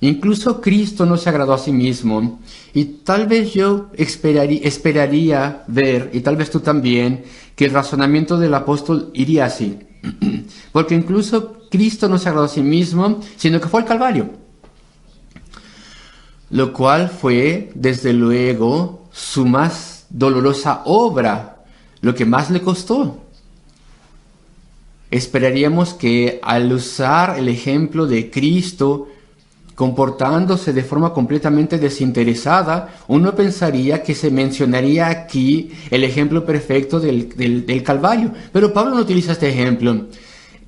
Incluso Cristo no se agradó a sí mismo. Y tal vez yo esperaría ver, y tal vez tú también, que el razonamiento del apóstol iría así. Porque incluso Cristo no se agradó a sí mismo, sino que fue al Calvario. Lo cual fue, desde luego, su más dolorosa obra, lo que más le costó. Esperaríamos que al usar el ejemplo de Cristo, comportándose de forma completamente desinteresada, uno pensaría que se mencionaría aquí el ejemplo perfecto del Calvario. Pero Pablo no utiliza este ejemplo.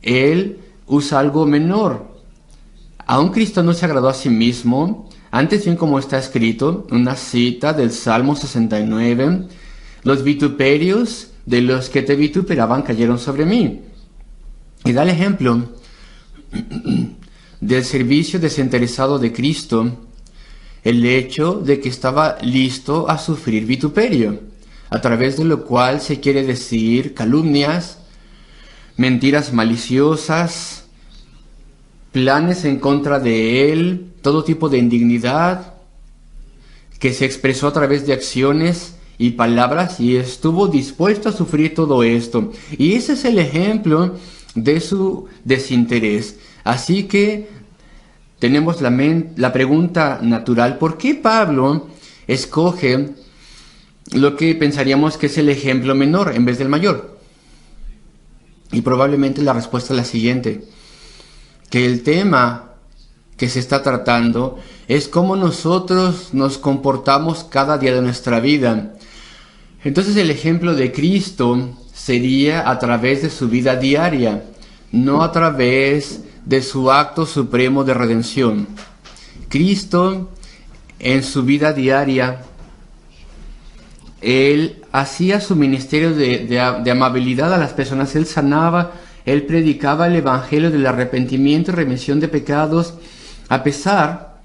Él usa algo menor. Aún Cristo no se agradó a sí mismo. Antes bien, como está escrito, una cita del Salmo 69, los vituperios de los que te vituperaban cayeron sobre mí. Y da el ejemplo del servicio desinteresado de Cristo, el hecho de que estaba listo a sufrir vituperio, a través de lo cual se quiere decir calumnias, mentiras maliciosas, planes en contra de él, todo tipo de indignidad, que se expresó a través de acciones y palabras, y estuvo dispuesto a sufrir todo esto. Y ese es el ejemplo de su desinterés. Así que tenemos la pregunta natural: ¿por qué Pablo escoge lo que pensaríamos que es el ejemplo menor en vez del mayor? Y probablemente la respuesta es la siguiente: que el tema que se está tratando es cómo nosotros nos comportamos cada día de nuestra vida. Entonces el ejemplo de Cristo sería a través de su vida diaria, no a través de su acto supremo de redención. Cristo, en su vida diaria, Él hacía su ministerio de amabilidad a las personas. Él sanaba, Él predicaba el evangelio del arrepentimiento y remisión de pecados, a pesar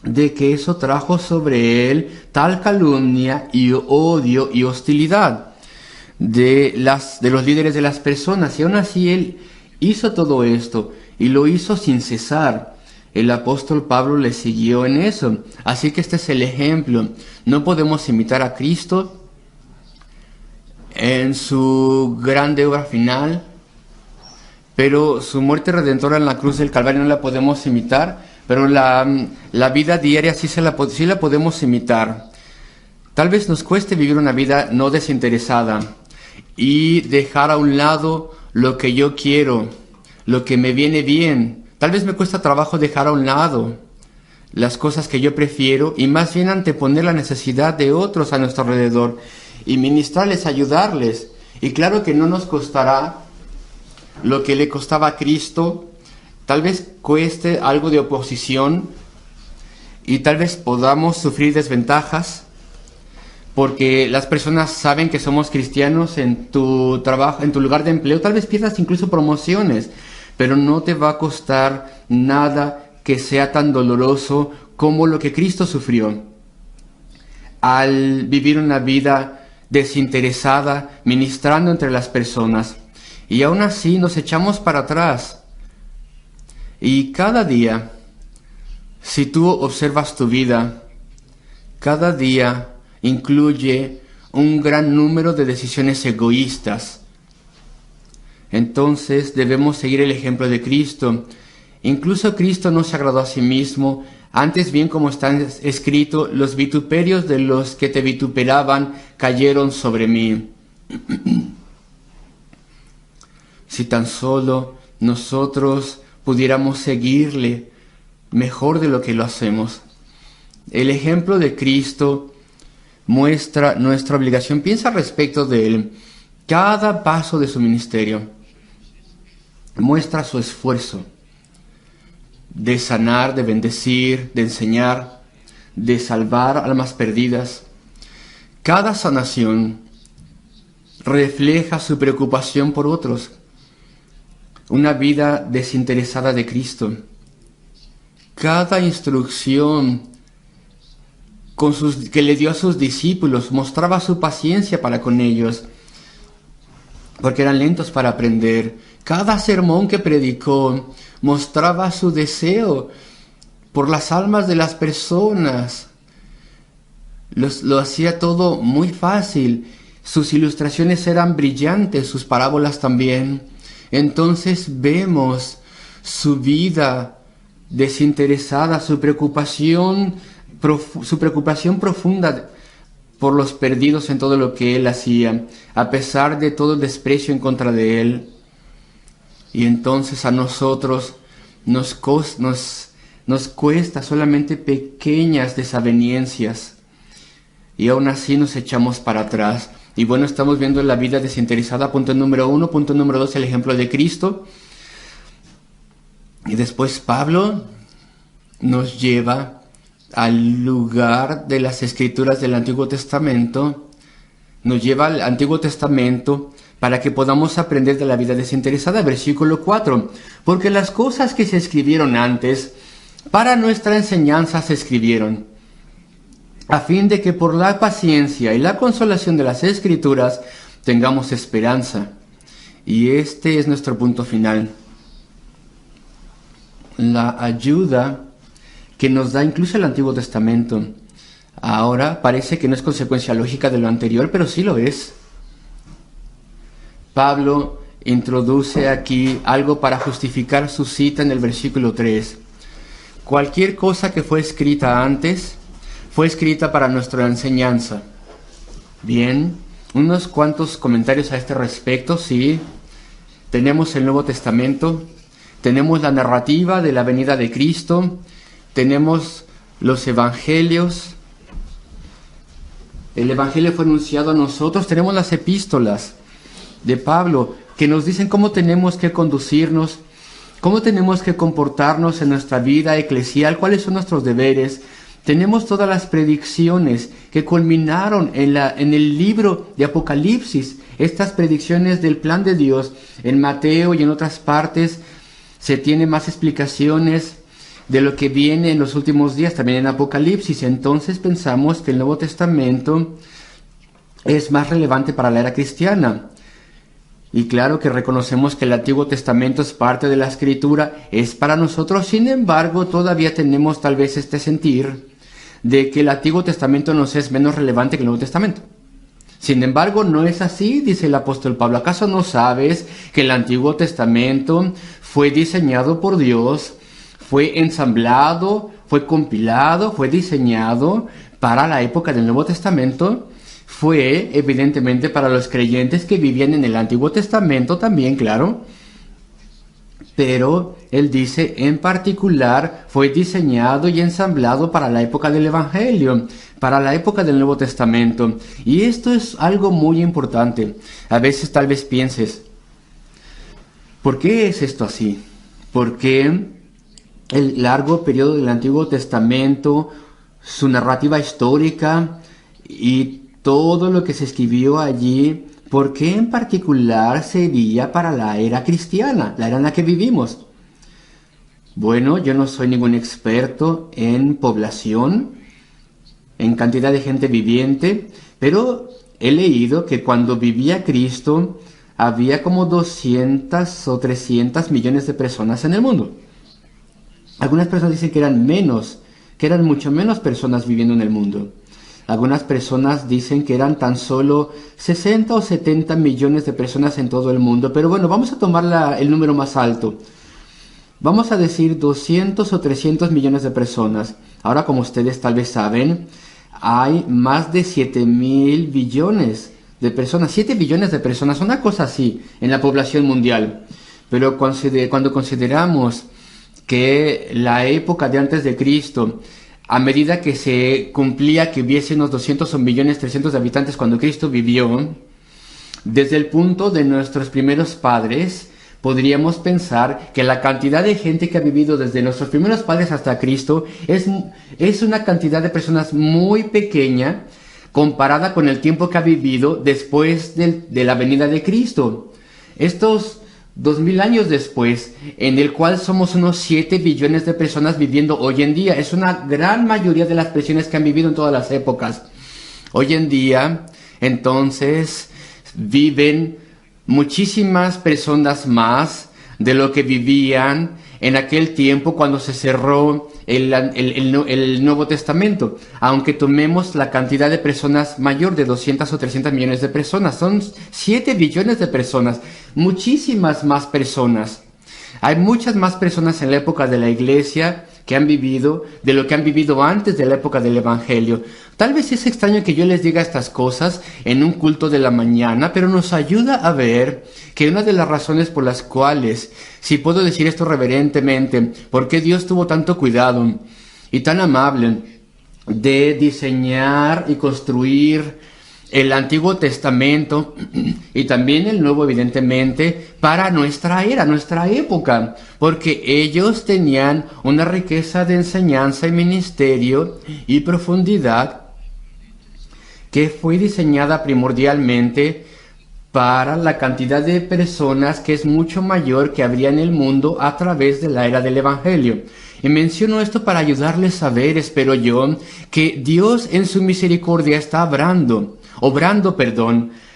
de que eso trajo sobre Él tal calumnia y odio y hostilidad de los líderes de las personas. Y aún así Él hizo todo esto y lo hizo sin cesar. El apóstol Pablo le siguió en eso. Así que este es el ejemplo. No podemos imitar a Cristo en su grande obra final, pero su muerte redentora en la cruz del Calvario no la podemos imitar, pero la vida diaria sí la podemos imitar. Tal vez nos cueste vivir una vida no desinteresada y dejar a un lado lo que yo quiero, lo que me viene bien. Tal vez me cuesta trabajo dejar a un lado las cosas que yo prefiero y más bien anteponer la necesidad de otros a nuestro alrededor y ministrarles, ayudarles. Y claro que no nos costará lo que le costaba a Cristo. Tal vez cueste algo de oposición y tal vez podamos sufrir desventajas, porque las personas saben que somos cristianos en tu trabajo, en tu lugar de empleo. Tal vez pierdas incluso promociones, pero no te va a costar nada que sea tan doloroso como lo que Cristo sufrió al vivir una vida desinteresada, ministrando entre las personas. Y aún así nos echamos para atrás. Y cada día, si tú observas tu vida, cada día incluye un gran número de decisiones egoístas. Entonces debemos seguir el ejemplo de Cristo. Incluso Cristo no se agradó a sí mismo. Antes bien, como está escrito, los vituperios de los que te vituperaban cayeron sobre mí. Si tan solo nosotros pudiéramos seguirle mejor de lo que lo hacemos. El ejemplo de Cristo muestra nuestra obligación. Piensa respecto de él. Cada paso de su ministerio muestra su esfuerzo de sanar, de bendecir, de enseñar, de salvar almas perdidas. Cada sanación refleja su preocupación por otros. Una vida desinteresada de Cristo. Cada instrucción que le dio a sus discípulos mostraba su paciencia para con ellos, porque eran lentos para aprender. Cada sermón que predicó mostraba su deseo por las almas de las personas. Lo hacía todo muy fácil. Sus ilustraciones eran brillantes, sus parábolas también. Entonces vemos su vida desinteresada, su preocupación profunda por los perdidos en todo lo que él hacía, a pesar de todo el desprecio en contra de él. Y entonces a nosotros nos cuesta solamente pequeñas desavenencias, y aún así nos echamos para atrás. Y bueno, estamos viendo la vida desinteresada, punto número 1. Punto número 2, el ejemplo de Cristo. Y después Pablo nos lleva al lugar de las escrituras del Antiguo Testamento, nos lleva al Antiguo Testamento para que podamos aprender de la vida desinteresada. Versículo 4, porque las cosas que se escribieron antes, para nuestra enseñanza se escribieron, a fin de que por la paciencia y la consolación de las Escrituras tengamos esperanza. Y este es nuestro punto final. La ayuda que nos da incluso el Antiguo Testamento. Ahora parece que no es consecuencia lógica de lo anterior, pero sí lo es. Pablo introduce aquí algo para justificar su cita en el versículo 3. Cualquier cosa que fue escrita antes, fue escrita para nuestra enseñanza. Bien, unos cuantos comentarios a este respecto, sí. Tenemos el Nuevo Testamento, tenemos la narrativa de la venida de Cristo, tenemos los evangelios, el evangelio fue anunciado a nosotros, tenemos las epístolas de Pablo que nos dicen cómo tenemos que conducirnos, cómo tenemos que comportarnos en nuestra vida eclesial, cuáles son nuestros deberes. Tenemos todas las predicciones que culminaron en el libro de Apocalipsis, estas predicciones del plan de Dios. En Mateo y en otras partes se tiene más explicaciones de lo que viene en los últimos días, también en Apocalipsis. Entonces pensamos que el Nuevo Testamento es más relevante para la era cristiana. Y claro que reconocemos que el Antiguo Testamento es parte de la Escritura, es para nosotros. Sin embargo, todavía tenemos tal vez este sentir de que el Antiguo Testamento nos es menos relevante que el Nuevo Testamento. Sin embargo, no es así, dice el apóstol Pablo. ¿Acaso no sabes que el Antiguo Testamento fue diseñado por Dios, fue ensamblado, fue compilado, fue diseñado para la época del Nuevo Testamento? Fue evidentemente para los creyentes que vivían en el Antiguo Testamento también, claro. Pero él dice, en particular, fue diseñado y ensamblado para la época del Evangelio, para la época del Nuevo Testamento. Y esto es algo muy importante. A veces tal vez pienses, ¿por qué es esto así? ¿Por qué el largo periodo del Antiguo Testamento, su narrativa histórica y todo lo que se escribió allí, por qué en particular sería para la era cristiana, la era en la que vivimos? Bueno, yo no soy ningún experto en población, en cantidad de gente viviente, pero he leído que cuando vivía Cristo había como 200 o 300 millones de personas en el mundo. Algunas personas dicen que eran menos, que eran mucho menos personas viviendo en el mundo. Algunas personas dicen que eran tan solo 60 o 70 millones de personas en todo el mundo. Pero bueno, vamos a tomar el número más alto. Vamos a decir 200 o 300 millones de personas. Ahora, como ustedes tal vez saben, hay más de 7.000 billones de personas. 7 billones de personas, una cosa así, en la población mundial. Pero cuando consideramos que la época de antes de Cristo, a medida que se cumplía que hubiese unos 200 o millones 300 de habitantes cuando Cristo vivió, desde el punto de nuestros primeros padres, podríamos pensar que la cantidad de gente que ha vivido desde nuestros primeros padres hasta Cristo es una cantidad de personas muy pequeña comparada con el tiempo que ha vivido después de la venida de Cristo. Estos 2000 años después, en el cual somos unos 7 billones de personas viviendo hoy en día. Es una gran mayoría de las personas que han vivido en todas las épocas. Hoy en día, entonces, viven muchísimas personas más de lo que vivían en aquel tiempo cuando se cerró el Nuevo Testamento. Aunque tomemos la cantidad de personas mayor de 200 o 300 millones de personas, son 7 billones de personas, muchísimas más personas. Hay muchas más personas en la época de la iglesia que han vivido de lo que han vivido antes de la época del Evangelio. Tal vez es extraño que yo les diga estas cosas en un culto de la mañana, pero nos ayuda a ver que una de las razones por las cuales, si puedo decir esto reverentemente, por qué Dios tuvo tanto cuidado y tan amable de diseñar y construir el Antiguo Testamento y también el Nuevo, evidentemente, para nuestra era, nuestra época, porque ellos tenían una riqueza de enseñanza y ministerio y profundidad que fue diseñada primordialmente para la cantidad de personas que es mucho mayor que habría en el mundo a través de la era del Evangelio. Y menciono esto para ayudarles a ver, espero yo, que Dios en su misericordia está obrando,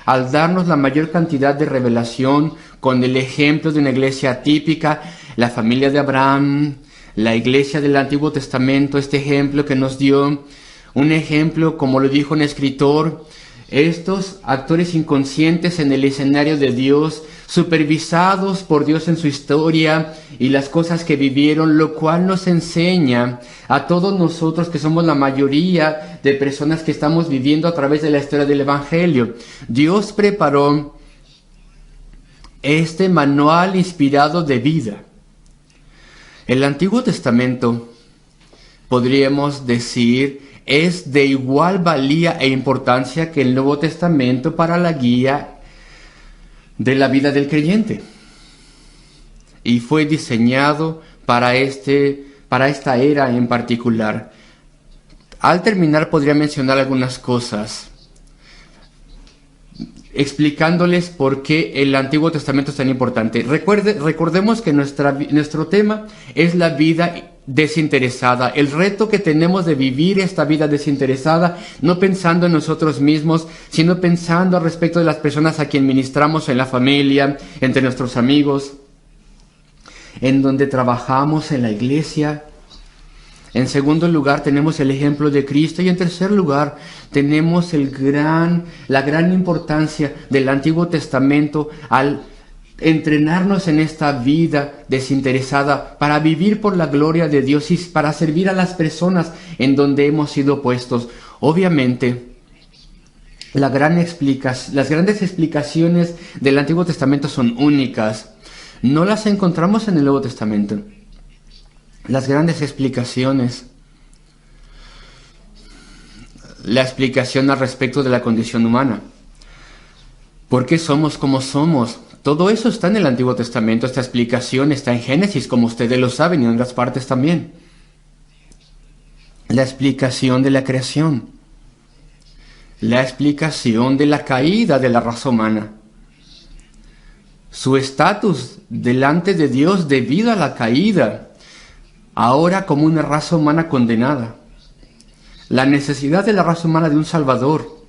al darnos la mayor cantidad de revelación con el ejemplo de una iglesia típica, la familia de Abraham, la iglesia del Antiguo Testamento, este ejemplo que nos dio, un ejemplo, como lo dijo un escritor, estos actores inconscientes en el escenario de Dios, supervisados por Dios en su historia y las cosas que vivieron, lo cual nos enseña a todos nosotros que somos la mayoría de personas que estamos viviendo a través de la historia del Evangelio. Dios preparó este manual inspirado de vida. El Antiguo Testamento, podríamos decir, es de igual valía e importancia que el Nuevo Testamento para la guía de la vida del creyente. Y fue diseñado para esta era en particular. Al terminar podría mencionar algunas cosas, explicándoles por qué el Antiguo Testamento es tan importante. Recordemos que nuestro tema es la vida desinteresada, el reto que tenemos de vivir esta vida desinteresada, no pensando en nosotros mismos, sino pensando al respecto de las personas a quien ministramos en la familia, entre nuestros amigos, en donde trabajamos en la iglesia. En segundo lugar, tenemos el ejemplo de Cristo, y en tercer lugar, tenemos la gran importancia del Antiguo Testamento al entrenarnos en esta vida desinteresada para vivir por la gloria de Dios y para servir a las personas en donde hemos sido puestos. Obviamente, las grandes explicaciones del Antiguo Testamento son únicas. No las encontramos en el Nuevo Testamento. Las grandes explicaciones, la explicación al respecto de la condición humana. ¿Por qué somos como somos? Todo eso está en el Antiguo Testamento. Esta explicación está en Génesis, como ustedes lo saben, y en otras partes también. La explicación de la creación. La explicación de la caída de la raza humana. Su estatus delante de Dios debido a la caída, ahora como una raza humana condenada. La necesidad de la raza humana de un Salvador.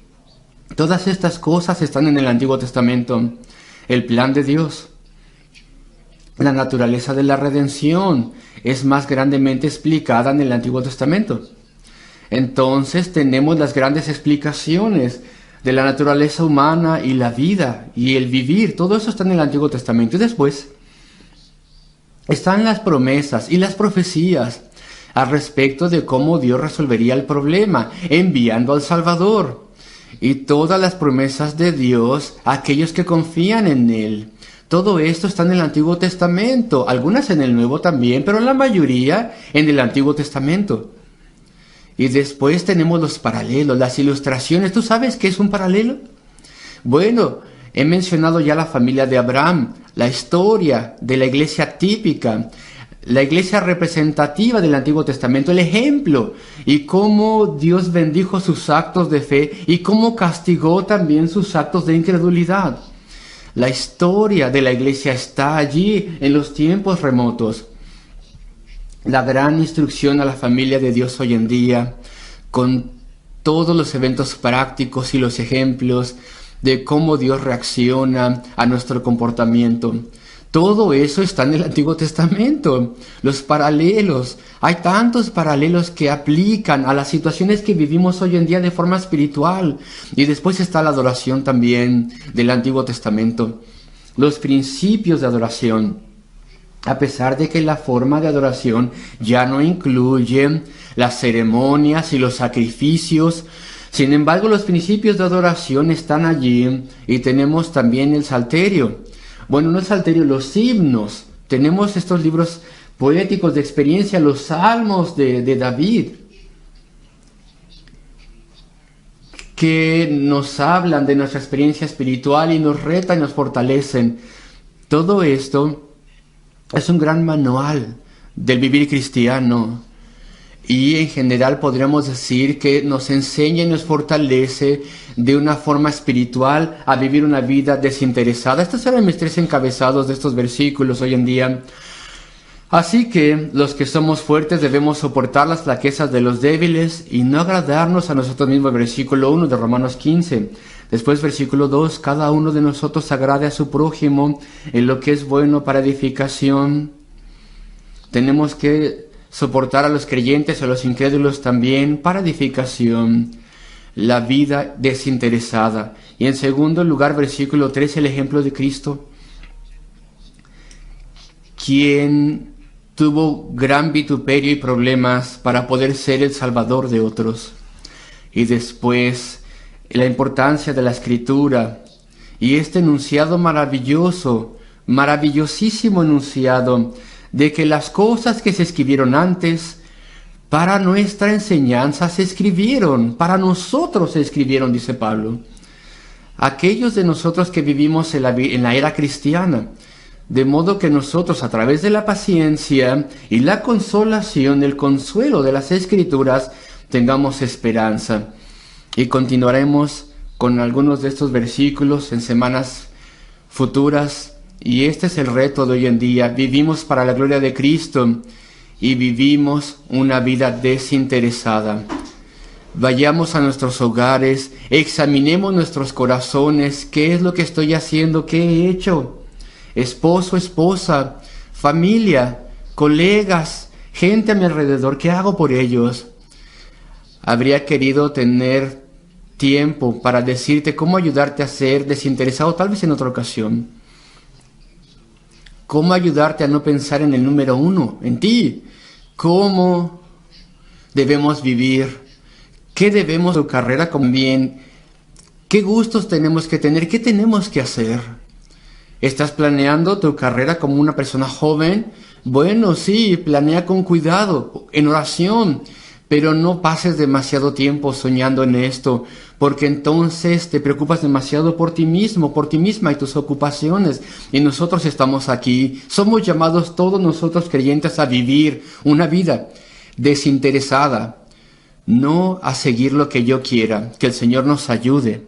Todas estas cosas están en el Antiguo Testamento. El plan de Dios. La naturaleza de la redención es más grandemente explicada en el Antiguo Testamento. Entonces tenemos las grandes explicaciones de la naturaleza humana y la vida y el vivir. Todo eso está en el Antiguo Testamento. Y después están las promesas y las profecías al respecto de cómo Dios resolvería el problema, enviando al Salvador. Y todas las promesas de Dios a aquellos que confían en Él. Todo esto está en el Antiguo Testamento, algunas en el Nuevo también, pero la mayoría en el Antiguo Testamento. Y después tenemos los paralelos, las ilustraciones. ¿Tú sabes qué es un paralelo? Bueno, he mencionado ya la familia de Abraham, la historia de la iglesia típica, la iglesia representativa del Antiguo Testamento, el ejemplo, y cómo Dios bendijo sus actos de fe y cómo castigó también sus actos de incredulidad. La historia de la iglesia está allí en los tiempos remotos. La gran instrucción a la familia de Dios hoy en día, con todos los eventos prácticos y los ejemplos de cómo Dios reacciona a nuestro comportamiento. Todo eso está en el Antiguo Testamento. Los paralelos. Hay tantos paralelos que aplican a las situaciones que vivimos hoy en día de forma espiritual. Y después está la adoración también del Antiguo Testamento. Los principios de adoración. A pesar de que la forma de adoración ya no incluye las ceremonias y los sacrificios, sin embargo los principios de adoración están allí y tenemos también el salterio. Bueno, no el salterio, los himnos. Tenemos estos libros poéticos de experiencia, los salmos de David, que nos hablan de nuestra experiencia espiritual y nos retan y nos fortalecen. Todo esto es un gran manual del vivir cristiano y en general podríamos decir que nos enseña y nos fortalece de una forma espiritual a vivir una vida desinteresada. Estos eran mis 3 encabezados de estos versículos hoy en día. Así que los que somos fuertes debemos soportar las flaquezas de los débiles y no agradarnos a nosotros mismos. Versículo 1 de Romanos 15. Después versículo 2, cada uno de nosotros agrade a su prójimo en lo que es bueno para edificación. Tenemos que soportar a los creyentes, a los incrédulos también para edificación. La vida desinteresada. Y en segundo lugar, versículo 3, el ejemplo de Cristo, quien tuvo gran vituperio y problemas para poder ser el salvador de otros. Y después, la importancia de la Escritura y este enunciado maravilloso, maravillosísimo enunciado de que las cosas que se escribieron antes para nuestra enseñanza se escribieron, para nosotros se escribieron, dice Pablo. Aquellos de nosotros que vivimos en la era cristiana, de modo que nosotros a través de la paciencia y la consolación, el consuelo de las Escrituras, tengamos esperanza. Y continuaremos con algunos de estos versículos en semanas futuras. Y este es el reto de hoy en día. Vivimos para la gloria de Cristo y vivimos una vida desinteresada. Vayamos a nuestros hogares, examinemos nuestros corazones. ¿Qué es lo que estoy haciendo? ¿Qué he hecho? Esposo, esposa, familia, colegas, gente a mi alrededor. ¿Qué hago por ellos? Habría querido tener tiempo para decirte cómo ayudarte a ser desinteresado, tal vez en otra ocasión. Cómo ayudarte a no pensar en el número 1, en ti. Cómo debemos vivir. ¿Qué debemos de tu carrera con bien? ¿Qué gustos tenemos que tener? ¿Qué tenemos que hacer? ¿Estás planeando tu carrera como una persona joven? Bueno, sí, planea con cuidado, en oración, pero no pases demasiado tiempo soñando en esto, porque entonces te preocupas demasiado por ti mismo, por ti misma y tus ocupaciones. Y nosotros estamos aquí, somos llamados todos nosotros creyentes a vivir una vida desinteresada, no a seguir lo que yo quiera. Que el Señor nos ayude.